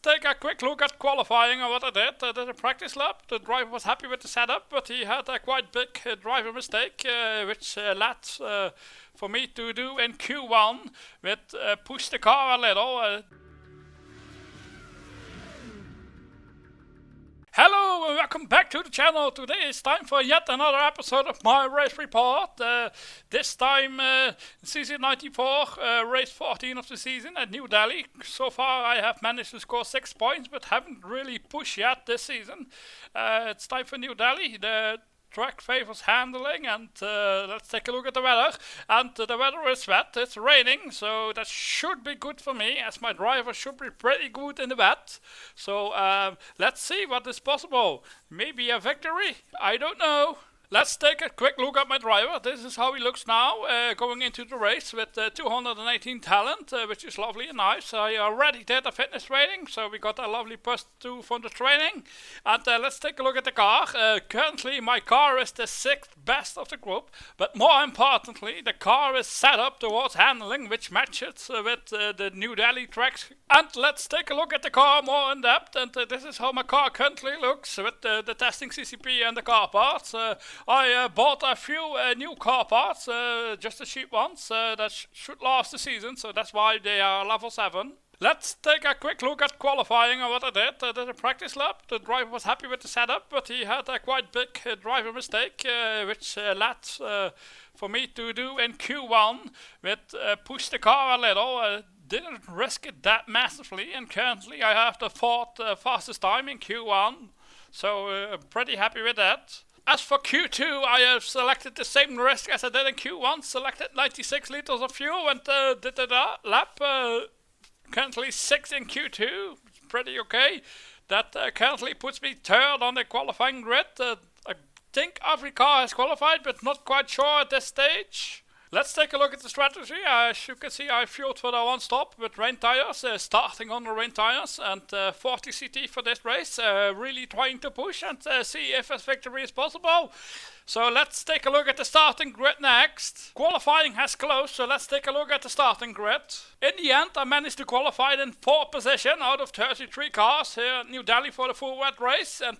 take a quick look at qualifying and what I did. I did a practice lap. The driver was happy with the setup, but he had a quite big driver mistake, which led for me to do in Q1 with push the car a little. Hello and welcome back to the channel. Today is time for yet another episode of my race report. This time season 94, race 14 of the season at New Delhi. So far I have managed to score 6 points but haven't really pushed yet this season. It's time for New Delhi. The track favors handling, and let's take a look at the weather. And the weather is wet, it's raining, so that should be good for me, as my driver should be pretty good in the wet. So let's see what is possible. Maybe a victory? I don't know. Let's take a quick look at my driver. This is how he looks now, going into the race with 218 talent, which is lovely and nice. I already did a fitness training, so we got a lovely +2 from the training. And let's take a look at the car. Currently, my car is the 6th best of the group, but more importantly, the car is set up towards handling, which matches with the New Delhi tracks. And let's take a look at the car more in depth. And this is how my car currently looks with the testing CCP and the car parts. I bought a few new car parts, just the cheap ones, that should last the season, so that's why they are level 7. Let's take a quick look at qualifying and what I did. I did a practice lap. The driver was happy with the setup, but he had a quite big driver mistake, which led for me to do in Q1 with push the car a little. Didn't risk it that massively, and currently I have the 4th fastest time in Q1, so I'm pretty happy with that. As for Q2, I have selected the same risk as I did in Q1, selected 96 liters of fuel and did the lap. Currently 6 in Q2, pretty okay. That currently puts me 3rd on the qualifying grid. I think every car has qualified, but not quite sure at this stage. Let's take a look at the strategy. As you can see, I fueled for the one stop with rain tires, starting on the rain tires, and 40 CT for this race. Really trying to push and see if a victory is possible. So let's take a look at the starting grid next. Qualifying has closed, so let's take a look at the starting grid. In the end, I managed to qualify in 4th position out of 33 cars here at New Delhi for the full wet race. And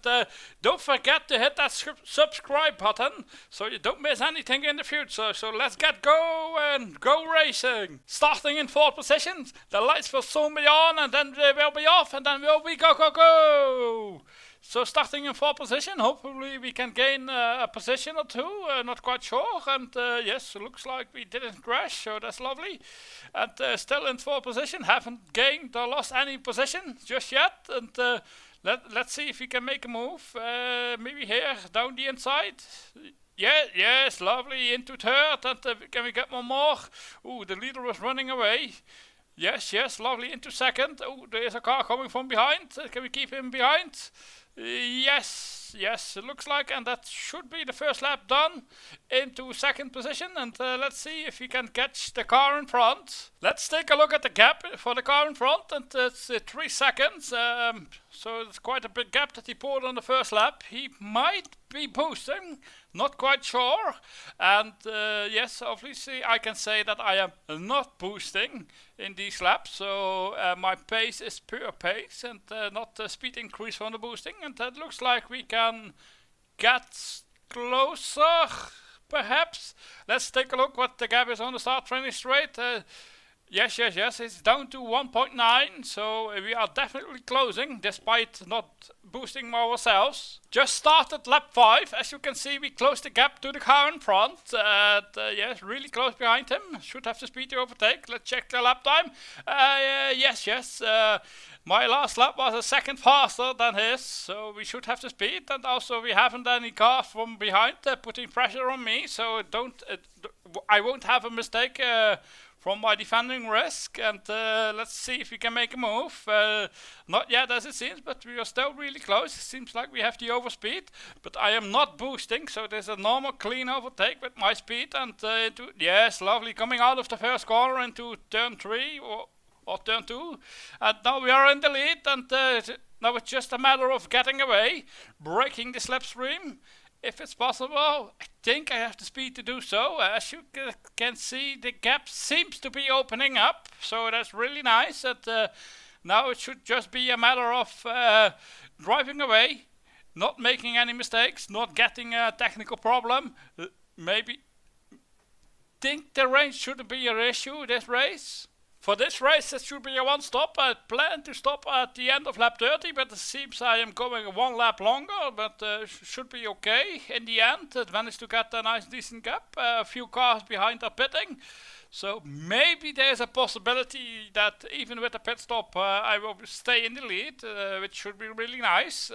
don't forget to hit that subscribe button so you don't miss anything in the future. So let's get going, go racing. Starting in 4th position, the lights will soon be on and then they will be off and then we'll be go. So starting in 4th position, hopefully we can gain a position or two, not quite sure. And yes, it looks like we didn't crash, so that's lovely. And still in 4th position, haven't gained or lost any position just yet. And let's see if we can make a move. Maybe here, down the inside. Yeah, yes, lovely, into 3rd. And can we get one more? Ooh, the leader was running away. Yes, lovely, into 2nd. Oh, there's a car coming from behind. Can we keep him behind? Yes, it looks like, and that should be the first lap done into 2nd position, and let's see if we can catch the car in front. Let's take a look at the gap for the car in front, and it's 3 seconds, so it's quite a big gap that he pulled on the first lap. He might be boosting, not quite sure, and yes, obviously I can say that I am not boosting in these laps, so my pace is pure pace and not speed increase from the boosting, and that looks like we can get closer, perhaps. Let's take a look what the gap is on the start finish straight. Yes, it's down to 1.9, so we are definitely closing, despite not boosting ourselves. Just started lap 5, as you can see we closed the gap to the car in front, yes, really close behind him, should have the speed to overtake. Let's check the lap time. Yes, my last lap was a second faster than his, so we should have the speed, and also we haven't any cars from behind putting pressure on me, so I won't have a mistake from my defending risk, and let's see if we can make a move. Not yet as it seems, but we are still really close. It seems like we have the overspeed, but I am not boosting, so there's a normal clean overtake with my speed, and yes, lovely, coming out of the first corner into turn 3 or turn 2, and now we are in the lead, and now it's just a matter of getting away, breaking the slipstream. If it's possible, I think I have the speed to do so. As you can see, the gap seems to be opening up, so that's really nice. And Now it should just be a matter of driving away, not making any mistakes, not getting a technical problem. Maybe think the range shouldn't be an issue this race. For this race, it should be a one stop. I plan to stop at the end of lap 30, but it seems I am going one lap longer, but should be okay in the end. I managed to get a nice decent gap. A few cars behind are pitting. So maybe there's a possibility that even with a pit stop, I will stay in the lead, which should be really nice.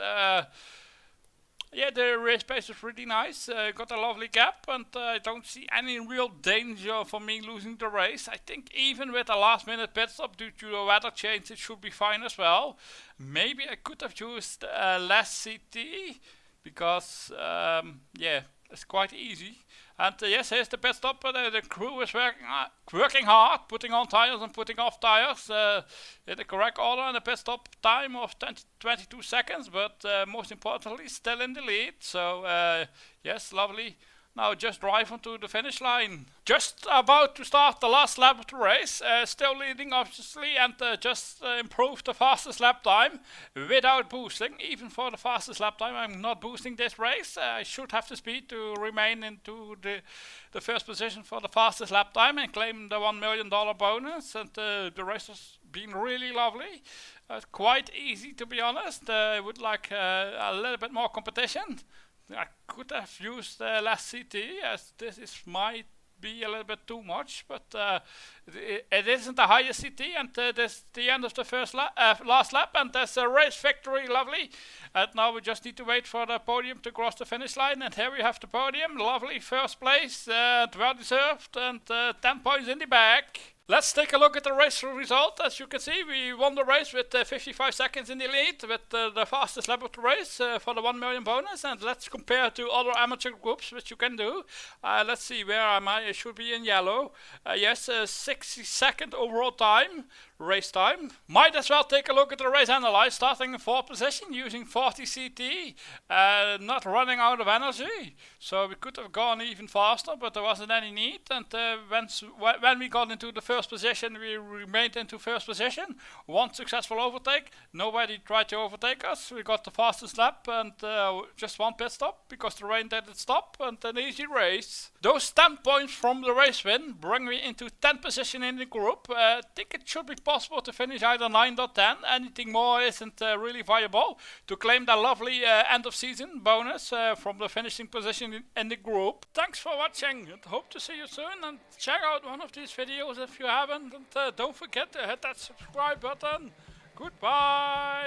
Yeah, the race pace is really nice. Got a lovely gap, and I don't see any real danger for me losing the race. I think even with a last-minute pit stop due to the weather change, it should be fine as well. Maybe I could have used less CT because, yeah, it's quite easy. And yes, here's the pit stop. The crew is working hard, putting on tires and putting off tires in the correct order, and a pit stop time of 22 seconds, but most importantly, still in the lead. So yes, lovely. Now just drive onto the finish line. Just about to start the last lap of the race. Still leading obviously, and just improved the fastest lap time without boosting. Even for the fastest lap time, I'm not boosting this race. I should have the speed to remain into the first position for the fastest lap time and claim the $1 million bonus. And the race has been really lovely. Quite easy, to be honest. I would like a little bit more competition. I could have used less CT, as this might be a little bit too much, but it isn't the highest CT, and this is the end of the last lap, and there's a race victory, lovely. And now we just need to wait for the podium to cross the finish line, and here we have the podium, lovely first place, well deserved, and 10 points in the bag. Let's take a look at the race result. As you can see, we won the race with 55 seconds in the lead, with the fastest lap of the race for the 1 million bonus. And let's compare to other amateur groups, which you can do. Let's see, where am I? I should be in yellow. Yes, 60-second overall time, race time. Might as well take a look at the race analyze, starting in 4th position, using 40 CT, not running out of energy. So we could have gone even faster, but there wasn't any need. And when we got into the first position, we remained into first position. One successful overtake. Nobody tried to overtake us. We got the fastest lap and just one pit stop because the rain didn't stop, and an easy race. Those 10 points from the race win bring me into 10th position in the group. I think it should be possible to finish either 9th or 10th. Anything more isn't really viable to claim that lovely end of season bonus from the finishing position in the group. Thanks for watching, and hope to see you soon, and check out one of these videos if you haven't, and don't forget to hit that subscribe button. Goodbye.